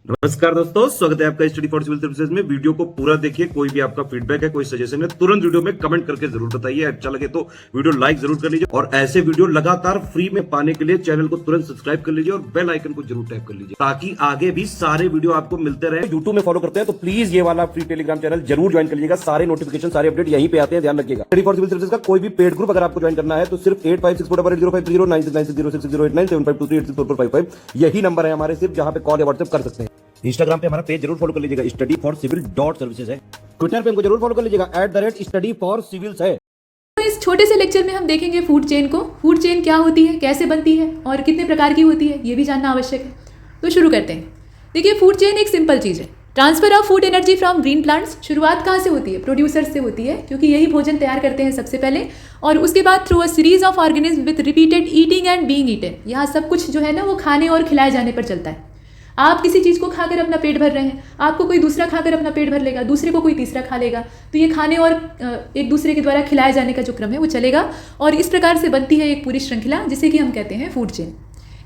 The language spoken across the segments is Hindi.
नमस्कार दोस्तों, स्वागत है आपका स्टडी फॉर सिविल सर्विसेज में। वीडियो को पूरा देखिए। कोई भी आपका फीडबैक है, कोई सजेशन है, तुरंत वीडियो में कमेंट करके जरूर बताइए। अच्छा लगे तो वीडियो लाइक जरूर कर लीजिए और ऐसे वीडियो लगातार फ्री में पाने के लिए चैनल को तुरंत सब्सक्राइब कर लीजिए और बेल आइकन को जरूर टैप कर लीजिए ताकि आगे भी सारे वीडियो आपको मिलते रहे। यूट्यूब में फॉलो करते हैं तो प्लीज ये वाला फ्री टेलीग्राम चैनल जरूर ज्वाइन कर लीजिएगा। सारे नोटिफिकेशन, सारे अपडेट यहीं पे आते हैं, ध्यान रखिएगा। स्टडी फॉर सिविल सर्विसेज का कोई भी पेड ग्रुप अगर आपको ज्वाइन करना है तो सिर्फ 856480560660897523864455 यही नंबर है हमारे, सिर्फ जहां पे कॉल या व्हाट्सएप कर सकते हैं। इंस्टाग्राम पे हमारा पेज जरूर फॉलो कर लीजिएगा, studyforcivil.services है। ट्विटर पे हमको जरूर फॉलो कर लीजिएगा, @studyforcivils है। तो इस छोटे से लेक्चर में हम देखेंगे फूड चेन को। फूड चेन क्या होती है, कैसे बनती है और कितने प्रकार की होती है, ये भी जानना आवश्यक है। तो शुरू करते हैं। देखिए, फूड चेन एक सिंपल चीज़ है। Transfer of food energy from green plants. शुरुआत कहाँ से होती है? प्रोड्यूसर्स से होती है, क्योंकि यही भोजन तैयार करते हैं सबसे पहले, और उसके बाद through a series of organism with repeated eating and being eaten. यहाँ सब कुछ जो है ना वो खाने और खिलाए जाने पर चलता है। आप किसी चीज़ को खाकर अपना पेट भर रहे हैं, आपको कोई दूसरा खाकर अपना पेट भर लेगा, दूसरे को कोई तीसरा खा लेगा, तो ये खाने और एक दूसरे के द्वारा खिलाए जाने का जो क्रम है वो चलेगा, और इस प्रकार से बनती है एक पूरी श्रृंखला, जिसे कि हम कहते हैं फूड चेन।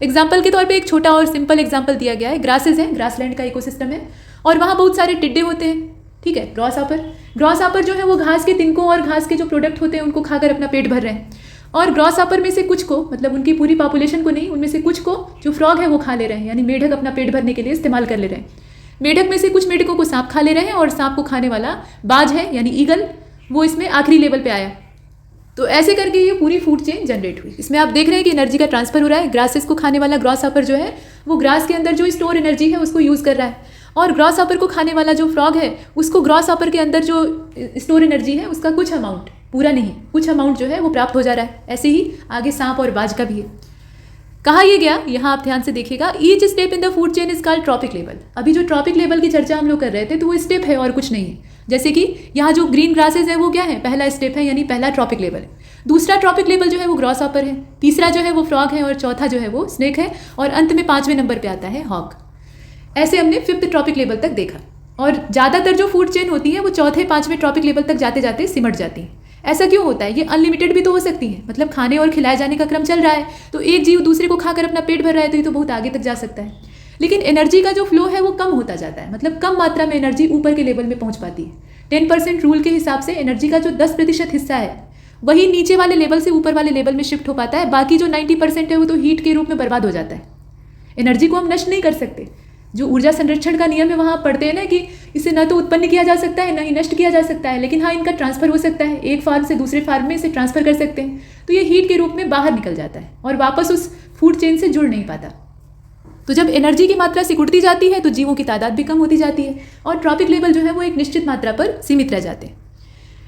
एग्जाम्पल के तौर पे एक छोटा और सिंपल एग्जाम्पल दिया गया है। ग्रासेस है, ग्रासलैंड का इकोसिस्टम है, और वहाँ बहुत सारे टिड्डे होते हैं, ठीक है। ग्रॉसहॉपर जो है वो घास के तिनकों और घास के जो प्रोडक्ट होते हैं उनको खाकर अपना पेट भर रहे हैं, और ग्रॉसहॉपर में से कुछ को, मतलब उनकी पूरी पॉपुलेशन को नहीं, उनमें से कुछ को जो फ्रॉग है वो खा ले रहे हैं, यानी मेढक अपना पेट भरने के लिए इस्तेमाल कर ले रहे हैं। मेढक में से कुछ मेढकों को सांप खा ले रहे हैं, और सांप को खाने वाला बाज है यानी ईगल, वो इसमें आखिरी लेवल पे आया। तो ऐसे करके ये पूरी फूड चेन जनरेट हुई। इसमें आप देख रहे हैं कि एनर्जी का ट्रांसफर हो रहा है। ग्रासेस को खाने वाला ग्रॉसहॉपर जो है वो ग्रास के अंदर जो स्टोर एनर्जी है उसको यूज़ कर रहा है, और ग्रॉसहॉपर को खाने वाला जो फ्रॉग है उसको ग्रॉसहॉपर के अंदर जो स्टोर एनर्जी है उसका कुछ अमाउंट, पूरा नहीं, कुछ अमाउंट जो है वो प्राप्त हो जा रहा है। ऐसे ही आगे सांप और बाज का भी है। कहा यह गया, यहाँ आप ध्यान से देखिएगा, each step in the food chain is called trophic level. अभी जो ट्रॉपिक लेवल की चर्चा हम लोग कर रहे थे तो वो स्टेप है और कुछ नहीं है। जैसे कि यहाँ जो ग्रीन ग्रासेस है वो क्या है, पहला स्टेप है, यानी पहला ट्रॉपिक लेवल है। दूसरा ट्रॉपिक लेवल जो है वो ग्रॉसहॉपर है, तीसरा जो है वो फ्रॉग है, और चौथा जो है वो स्नेक है, और अंत में 5वें नंबर पे आता है हॉक। ऐसे हमने 5th ट्रॉपिक लेवल तक देखा, और ज़्यादातर जो फूड चेन होती है वो 4थे 5वें ट्रॉपिक लेवल तक जाते जाते सिमट जाती है। ऐसा क्यों होता है? ये अनलिमिटेड भी तो हो सकती है, मतलब खाने और खिलाए जाने का क्रम चल रहा है, तो एक जीव दूसरे को खाकर अपना पेट भर रहा है, तो ये तो बहुत आगे तक जा सकता है। लेकिन एनर्जी का जो फ्लो है वो कम होता जाता है, मतलब कम मात्रा में एनर्जी ऊपर के लेवल में पहुंच पाती है। 10% रूल के हिसाब से एनर्जी का जो 10% हिस्सा है वही नीचे वाले लेवल से ऊपर वाले लेवल में शिफ्ट हो पाता है। बाकी जो 90% है वो तो हीट के रूप में बर्बाद हो जाता है। एनर्जी को हम नष्ट नहीं कर सकते। जो ऊर्जा संरक्षण का नियम है वहाँ आप पढ़ते हैं ना कि इसे न तो उत्पन्न किया जा सकता है, न ही नष्ट किया जा सकता है, लेकिन हाँ, इनका ट्रांसफर हो सकता है। एक फार्म से दूसरे फार्म में इसे ट्रांसफर कर सकते हैं, तो ये हीट के रूप में बाहर निकल जाता है और वापस उस फूड चेन से जुड़ नहीं पाता। तो जब एनर्जी की मात्रा सिकुड़ती जाती है तो जीवों की तादाद भी कम होती जाती है, और ट्रॉपिक लेवल जो है वो एक निश्चित मात्रा पर सीमित रह जाते हैं।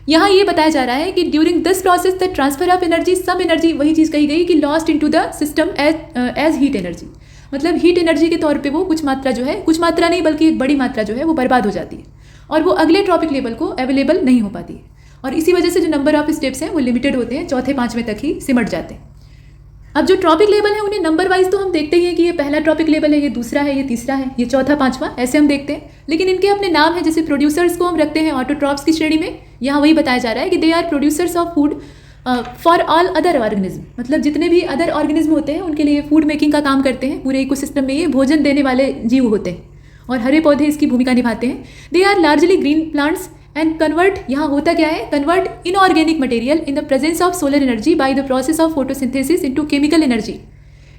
यहाँ ये बताया जा रहा है कि during this process the transfer of energy, some energy, वही चीज़ कही गई कि lost into the system as heat energy, मतलब हीट एनर्जी के तौर पे वो कुछ मात्रा जो है, कुछ मात्रा नहीं बल्कि एक बड़ी मात्रा जो है वो बर्बाद हो जाती है, और वो अगले ट्रॉपिक लेवल को अवेलेबल नहीं हो पाती है। और इसी वजह से जो नंबर ऑफ स्टेप्स हैं वो लिमिटेड होते हैं, 4थे 5वें तक ही सिमट जाते हैं। अब जो ट्रॉपिक लेवल है उन्हें नंबर वाइज तो हम देखते ही हैं कि ये पहला ट्रॉपिक लेवल है, ये दूसरा है, ये तीसरा है, ये चौथा, 5वां, ऐसे हम देखते हैं। लेकिन इनके अपने नाम है, जैसे प्रोड्यूसर्स को हम रखते हैं ऑटोट्रॉप्स की श्रेणी में। यहाँ वही बताया जा रहा है कि they are producers of food for all other organism, मतलब जितने भी अदर ऑर्गेनिज्म होते हैं उनके लिए फूड मेकिंग का काम करते हैं। पूरे इकोसिस्टम में ये भोजन देने वाले जीव होते हैं, और हरे पौधे इसकी भूमिका निभाते हैं। They are largely green plants and convert, यहाँ होता क्या है, convert inorganic material in the presence of solar energy by the process of photosynthesis into chemical energy.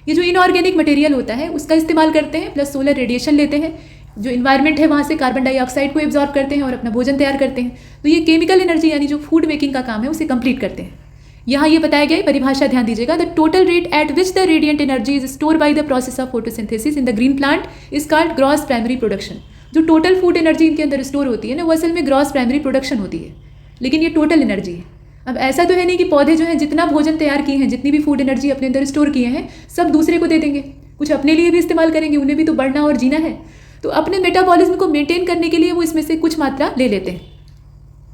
ये जो इनऑर्गेनिक मटेरियल होता है उसका इस्तेमाल करते हैं, प्लस सोलर रेडिएशन लेते हैं, जो इन्वायरमेंट है वहाँ से कार्बन डाइऑक्साइड को एब्जॉर्ब करते हैं और अपना भोजन तैयार करते हैं। तो ये केमिकल एनर्जी यानी जो फूड मेकिंग का काम है उसे कंप्लीट करते हैं। यहाँ ये बताया गया है, परिभाषा ध्यान दीजिएगा, the total rate at which the radiant energy is store bye the process of photosynthesis in the green plant is called gross primary production. जो टोटल फूड एनर्जी इनके अंदर स्टोर होती है ना, वो असल में ग्रॉस प्राइमरी प्रोडक्शन होती है, लेकिन ये टोटल एनर्जी है। अब ऐसा तो है नहीं कि पौधे जो हैं जितना भोजन तैयार किए हैं, जितनी भी फूड एनर्जी अपने अंदर स्टोर किए हैं, सब दूसरे को दे देंगे, कुछ अपने लिए भी इस्तेमाल करेंगे, उन्हें भी तो बढ़ना और जीना है। तो अपने मेटाबॉलिज्म को मेंटेन करने के लिए वो इसमें से कुछ मात्रा ले लेते हैं।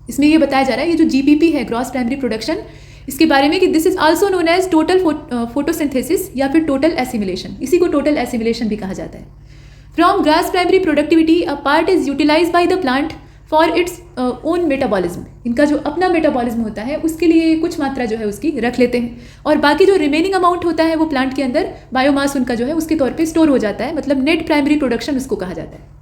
इसमें ये बताया जा रहा है, ये जो GPP है, ग्रॉस प्राइमरी प्रोडक्शन, इसके बारे में कि this is also known as total photosynthesis या फिर टोटल एसिमिलेशन। इसी को टोटल एसिमिलेशन भी कहा जाता है। From gross primary productivity a part is utilize by the plant for its own metabolism. इनका जो अपना मेटाबॉलिज्म होता है उसके लिए कुछ मात्रा जो है उसकी रख लेते हैं, और बाकी जो रिमेनिंग अमाउंट होता है वो प्लांट के अंदर बायोमास उनका जो है उसके तौर पे स्टोर हो जाता है, मतलब नेट प्राइमरी प्रोडक्शन उसको कहा जाता है।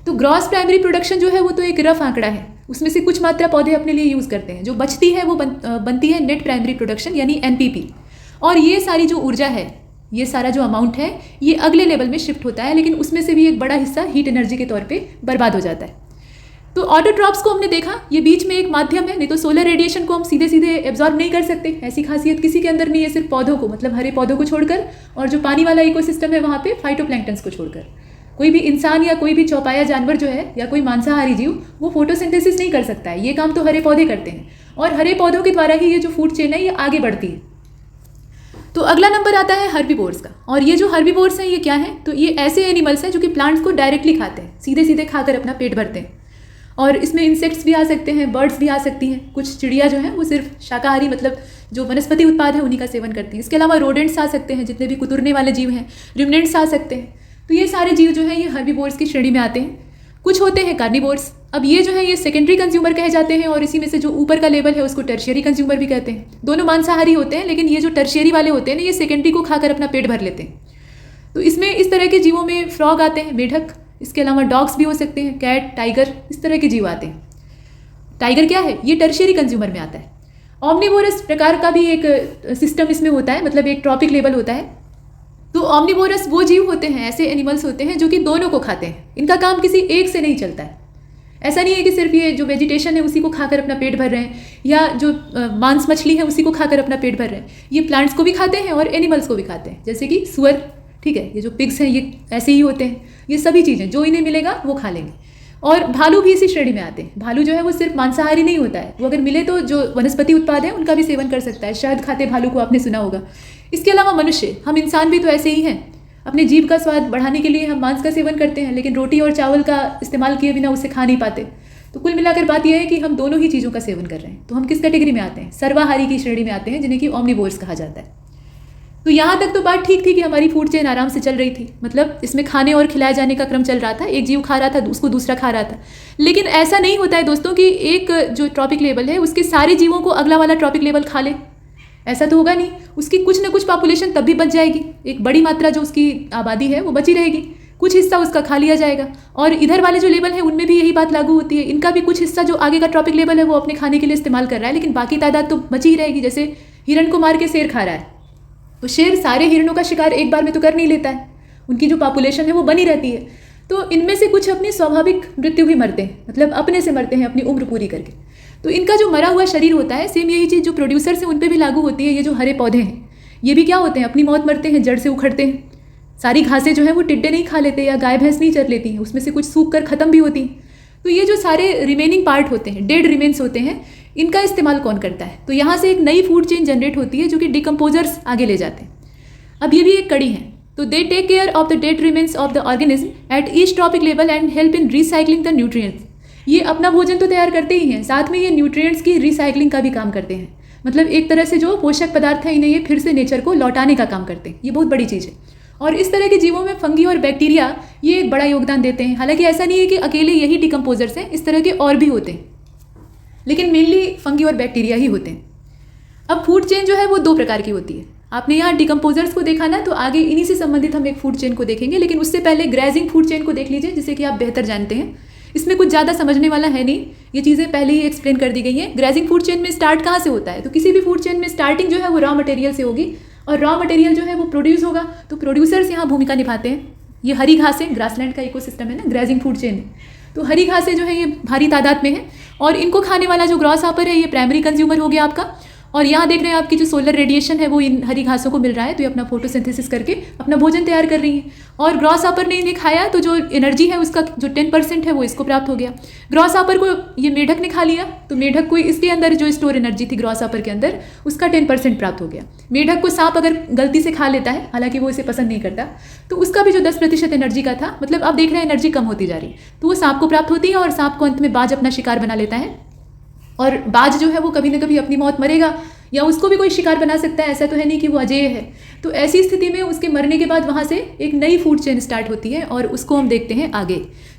तो ग्रॉस प्राइमरी प्रोडक्शन जो है वो तो एक रफ आंकड़ा है, उसमें से कुछ मात्रा पौधे अपने लिए यूज़ करते हैं, जो बचती है वो बनती है नेट प्राइमरी प्रोडक्शन यानी NPP। और ये सारी जो ऊर्जा है, ये सारा जो अमाउंट है, ये अगले लेवल में शिफ्ट होता है, लेकिन उसमें से भी एक बड़ा हिस्सा हीट एनर्जी के तौर पे बर्बाद हो जाता है। तो ऑटोट्रॉप्स को हमने देखा, ये बीच में एक माध्यम है, नहीं तो सोलर रेडिएशन को हम सीधे सीधे एब्जॉर्ब नहीं कर सकते, ऐसी खासियत किसी के अंदर नहीं है, सिर्फ पौधों को, मतलब हरे पौधों को छोड़कर, और जो पानी वाला इकोसिस्टम है वहाँ पे फाइटोप्लैंक्टन्स को छोड़कर। कोई भी इंसान या कोई भी चौपाया जानवर जो है या कोई मांसाहारी जीव वो फोटोसिंथेसिस नहीं कर सकता है, ये काम तो हरे पौधे करते हैं, और हरे पौधों के द्वारा ही ये जो फूड चेन है ये आगे बढ़ती है। तो अगला नंबर आता है हर्बीवोर्स का, और ये जो हर्बीवोर्स हैं ये क्या है, तो ये ऐसे एनिमल्स हैं जो कि प्लांट्स को डायरेक्टली खाते हैं, सीधे सीधे खाकर अपना पेट भरते हैं, और इसमें इंसेक्ट्स भी आ सकते हैं, बर्ड्स भी आ सकती हैं, कुछ चिड़िया जो हैं वो सिर्फ शाकाहारी मतलब जो वनस्पति उत्पाद है उन्हीं का सेवन करती हैं। इसके अलावा रोडेंट्स आ सकते हैं, जितने भी कुतरने वाले जीव हैं, रिमनेंट्स आ सकते हैं। तो ये सारे जीव जो हैं ये हर्बीवोर्स की श्रेणी में आते हैं। कुछ होते हैं कार्निवोर्स, अब ये जो है ये सेकेंडरी कंज्यूमर कहे जाते हैं, और इसी में से जो ऊपर का लेवल है उसको टर्शियरी कंज्यूमर भी कहते हैं। दोनों मांसाहारी होते हैं, लेकिन ये जो टर्शियरी वाले होते हैं ना ये सेकेंडरी को खाकर अपना पेट भर लेते हैं। तो इसमें इस तरह के जीवों में फ्रॉग आते हैं, मेढक, इसके अलावा डॉग्स भी हो सकते हैं, कैट, टाइगर, इस तरह के जीव आते हैं। टाइगर क्या है, ये टर्शियरी कंज्यूमर में आता है। ऑमनिवोरस प्रकार का भी एक सिस्टम इसमें होता है, मतलब एक ट्रॉपिक लेवल होता है। तो ऑमनिवोरस वो जीव होते हैं, ऐसे एनिमल्स होते हैं जो कि दोनों को खाते हैं, इनका काम किसी एक से नहीं चलता है। ऐसा नहीं है कि सिर्फ ये जो वेजिटेशन है उसी को खाकर अपना पेट भर रहे हैं, या जो मांस मछली है उसी को खाकर अपना पेट भर रहे हैं। ये प्लांट्स को भी खाते हैं और एनिमल्स को भी खाते हैं, जैसे कि सुअर, ठीक है, ये जो पिग्स हैं ये ऐसे ही होते हैं। ये सभी चीज़ें जो इन्हें मिलेगा वो खा लेंगे। और भालू भी इसी श्रेणी में आते हैं। भालू जो है वो सिर्फ मांसाहारी नहीं होता है, वो अगर मिले तो जो वनस्पति उत्पाद है उनका भी सेवन कर सकता है। शहद खाते भालू को आपने सुना होगा। इसके अलावा मनुष्य, हम इंसान भी तो ऐसे ही हैं। अपने जीभ का स्वाद बढ़ाने के लिए हम मांस का सेवन करते हैं, लेकिन रोटी और चावल का इस्तेमाल किए बिना उसे खा नहीं पाते। तो कुल मिलाकर बात यह है कि हम दोनों ही चीज़ों का सेवन कर रहे हैं। तो हम किस कैटेगरी में आते हैं, सर्वाहारी की श्रेणी में आते हैं, जिन्हें कि ओमनिवोर्स कहा जाता है। तो यहाँ तक तो बात ठीक थी कि हमारी फूड चेन आराम से चल रही थी, मतलब इसमें खाने और खिलाए जाने का क्रम चल रहा था, एक जीव खा रहा था उसको दूसरा खा रहा था। लेकिन ऐसा नहीं होता है दोस्तों कि एक जो ट्रॉपिक लेवल है उसके सारे जीवों को अगला वाला ट्रॉपिक लेवल खा ले, ऐसा तो होगा नहीं। उसकी कुछ ना कुछ पॉपुलेशन तब भी बच जाएगी, एक बड़ी मात्रा जो उसकी आबादी है वो बची रहेगी, कुछ हिस्सा उसका खा लिया जाएगा। और इधर वाले जो लेवल है उनमें भी यही बात लागू होती है, इनका भी कुछ हिस्सा जो आगे का ट्रॉपिक लेवल है वो अपने खाने के लिए इस्तेमाल कर रहा है, लेकिन बाकी तादाद तो बची ही रहेगी। जैसे हिरण को मार के शेर खा रहा है, तो शेर सारे हिरणों का शिकार एक बार में तो कर नहीं लेता है, उनकी जो पॉपुलेशन है वो बनी रहती है। तो इनमें से कुछ अपनी स्वाभाविक मृत्यु भी मरते हैं, मतलब अपने से मरते हैं अपनी उम्र पूरी करके। तो इनका जो मरा हुआ शरीर होता है, सेम यही चीज़ जो प्रोड्यूसर्स हैं उन पर भी लागू होती है। ये जो हरे पौधे हैं ये भी क्या होते हैं, अपनी मौत मरते हैं, जड़ से उखड़ते हैं। सारी घासें जो हैं वो टिड्डे नहीं खा लेते या गाय भैंस नहीं चर लेती हैं, उसमें से कुछ सूख कर ख़त्म भी होती हैं। तो ये जो सारे रिमेनिंग पार्ट होते हैं, डेड रिमेन्स होते हैं, इनका इस्तेमाल कौन करता है? तो यहाँ से एक नई फूड चेन जनरेट होती है जो कि डिकम्पोजर्स आगे ले जाते हैं। अब ये भी एक कड़ी है। तो they take care of the dead remains of the organism at each trophic level and help in recycling the nutrients. ये अपना भोजन तो तैयार करते ही हैं, साथ में ये न्यूट्रिएंट्स की रिसाइकलिंग का भी काम करते हैं। मतलब एक तरह से जो पोषक पदार्थ है इन्हें ये फिर से नेचर को लौटाने का काम करते हैं। ये बहुत बड़ी चीज़ है। और इस तरह के जीवों में फंगी और बैक्टीरिया ये एक बड़ा योगदान देते हैं। हालांकि ऐसा नहीं है कि अकेले यही डिकम्पोजर्स हैं, इस तरह के और भी होते हैं, लेकिन मेनली फंगी और बैक्टीरिया ही होते हैं। अब फूड चेन जो है वो दो प्रकार की होती है। आपने यहाँ डिकम्पोजर्स को देखा ना, तो आगे इन्हीं से संबंधित हम एक फूड चेन को देखेंगे, लेकिन उससे पहले ग्रेजिंग फूड चेन को देख लीजिए, जिसे कि आप बेहतर जानते हैं। इसमें कुछ ज़्यादा समझने वाला है नहीं, ये चीज़ें पहले ही एक्सप्लेन कर दी गई हैं। ग्रेजिंग फूड चेन में स्टार्ट कहाँ से होता है? तो किसी भी फूड चेन में स्टार्टिंग जो है वो रॉ मटेरियल से होगी, और रॉ मटेरियल जो है वो प्रोड्यूस होगा, तो प्रोड्यूसर्स यहाँ भूमिका निभाते हैं। ये हरी घासें, ग्रासलैंड का इकोसिस्टम है ना, ग्रेजिंग फूड चेन है। तो हरी घासें जो है ये भारी तादाद में है, और इनको खाने वाला जो ग्रॉस हॉपर है ये प्राइमरी कंज्यूमर हो गया आपका। और यहाँ देख रहे हैं आपकी जो सोलर रेडिएशन है वो इन हरी घासों को मिल रहा है, तो ये अपना फोटोसिंथेसिस करके अपना भोजन तैयार कर रही है। और ग्रॉस हॉपर ने इन्हें खाया, तो जो एनर्जी है उसका जो 10% है वो इसको प्राप्त हो गया। ग्रॉस हॉपर को ये मेढक ने खा लिया, तो मेढक को इसके अंदर जो स्टोर एनर्जी थी ग्रॉस हॉपर के अंदर उसका 10% प्राप्त हो गया। मेढक को सांप अगर गलती से खा लेता है, हालांकि वो इसे पसंद नहीं करता, तो उसका भी जो 10% एनर्जी का था, मतलब आप देख रहे हैं एनर्जी कम होती जा रही, तो वो सांप को प्राप्त होती है, और सांप को अंत में बाज अपना शिकार बना लेता है। और बाज जो है वो कभी ना कभी अपनी मौत मरेगा, या उसको भी कोई शिकार बना सकता है, ऐसा तो है नहीं कि वो अजेय है। तो ऐसी स्थिति में उसके मरने के बाद वहाँ से एक नई फूड चेन स्टार्ट होती है, और उसको हम देखते हैं आगे।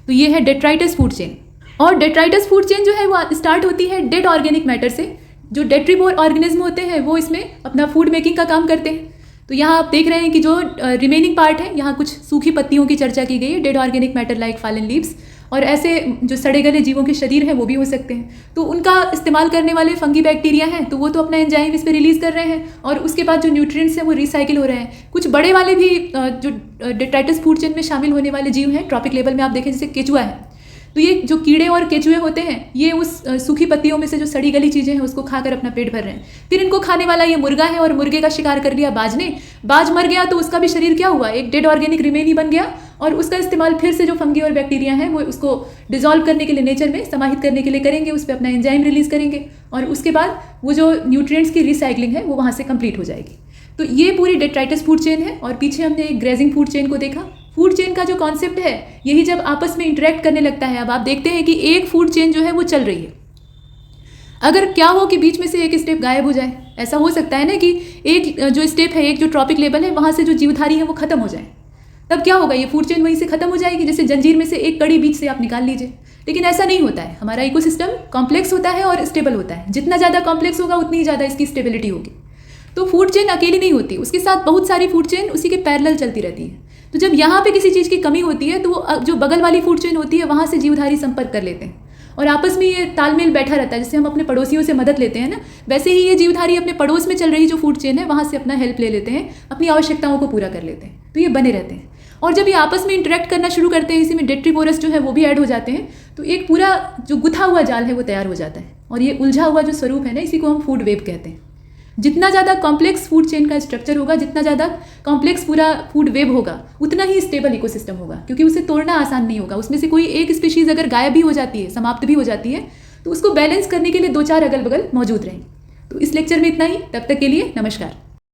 तो ये है डेट्राइटस फूड चेन। और डेट्राइटस फूड चेन जो है वो स्टार्ट होती है डेड ऑर्गेनिक मैटर से। जो डेट्रीबोर ऑर्गेनिज्म होते हैं वो इसमें अपना फूड मेकिंग का काम करते हैं। तो यहाँ आप देख रहे हैं कि जो रिमेनिंग पार्ट है, यहाँ कुछ सूखी पत्तियों की चर्चा की गई है, dead organic matter like fallen leaves, और ऐसे जो सड़े गले जीवों के शरीर हैं वो भी हो सकते हैं। तो उनका इस्तेमाल करने वाले फंगी बैक्टीरिया हैं तो वो तो अपना एंजाइम इस पर रिलीज़ कर रहे हैं, और उसके बाद जो न्यूट्रिएंट्स हैं वो रिसाइकिल हो रहे हैं। कुछ बड़े वाले भी जो डेट्राइटस फूड चेन में शामिल होने वाले जीव हैं, ट्रॉपिक लेवल में आप देखें जैसे केचुआ है, तो ये जो कीड़े और केचुए होते हैं ये उस सूखी पत्तियों में से जो सड़ी गली चीज़ें हैं उसको खाकर अपना पेट भर रहे हैं। फिर इनको खाने वाला ये मुर्गा है, और मुर्गे का शिकार कर लिया बाज ने, बाज मर गया तो उसका भी शरीर क्या हुआ, एक डेड ऑर्गेनिक रिमेन ही बन गया, और उसका इस्तेमाल फिर से जो फंगी और बैक्टीरिया हैं वो उसको डिजोल्व करने के लिए, नेचर में समाहित करने के लिए करेंगे, उस पर अपना एंजाइम रिलीज़ करेंगे, और उसके बाद वो जो न्यूट्रिएंट्स की रिसाइकलिंग है वो वहाँ से कंप्लीट हो जाएगी। तो ये पूरी डेट्राइटस फूड चेन है। और पीछे हमने एक ग्रेजिंग फूड चेन को देखा। फूड चेन का जो कॉन्सेप्ट है यही जब आपस में इंटरेक्ट करने लगता है, अब आप देखते हैं कि एक फूड चेन जो है वो चल रही है, अगर क्या हो कि बीच में से एक स्टेप गायब हो जाए, ऐसा हो सकता है ना कि एक जो स्टेप है, एक जो ट्रॉपिक लेवल है, वहाँ से जो जीवधारी है वो खत्म हो जाए, तब क्या होगा, ये फूड चेन वहीं से खत्म हो जाएगी। जैसे जंजीर में से एक कड़ी बीच से आप निकाल लीजिए, लेकिन ऐसा नहीं होता है। हमारा इकोसिस्टम कॉम्प्लेक्स होता है और स्टेबल होता है। जितना ज़्यादा कॉम्प्लेक्स होगा उतनी ही ज़्यादा इसकी स्टेबिलिटी होगी। तो फूड चेन अकेली नहीं होती, उसके साथ बहुत सारी फूड चेन उसी के पैरेलल चलती रहती है। तो जब यहाँ पे किसी चीज़ की कमी होती है तो वो जो बगल वाली फूड चेन होती है वहाँ से जीवधारी संपर्क कर लेते हैं, और आपस में ये तालमेल बैठा रहता है। जैसे हम अपने पड़ोसियों से मदद लेते हैं ना, वैसे ही ये जीवधारी अपने पड़ोस में चल रही जो फूड चेन है वहाँ से अपना हेल्प ले लेते हैं, अपनी आवश्यकताओं को पूरा कर लेते हैं। तो ये बने रहते हैं, और जब ये आपस में इंटरेक्ट करना शुरू करते हैं, इसी में डेट्रीबोरस जो है वो भी ऐड हो जाते हैं, तो एक पूरा जो गुथा हुआ जाल है वो तैयार हो जाता है। और ये उलझा हुआ जो स्वरूप है ना, इसी को हम फूड वेब कहते हैं। जितना ज़्यादा कॉम्प्लेक्स फूड चेन का स्ट्रक्चर होगा, जितना ज़्यादा कॉम्प्लेक्स पूरा फूड वेब होगा, उतना ही स्टेबल इकोसिस्टम होगा, क्योंकि उसे तोड़ना आसान नहीं होगा। उसमें से कोई एक स्पीशीज़ अगर गायब भी हो जाती है, समाप्त भी हो जाती है, तो उसको बैलेंस करने के लिए 2-4 अगल बगल मौजूद रहेंगे। तो इस लेक्चर में इतना ही, तब तक के लिए नमस्कार।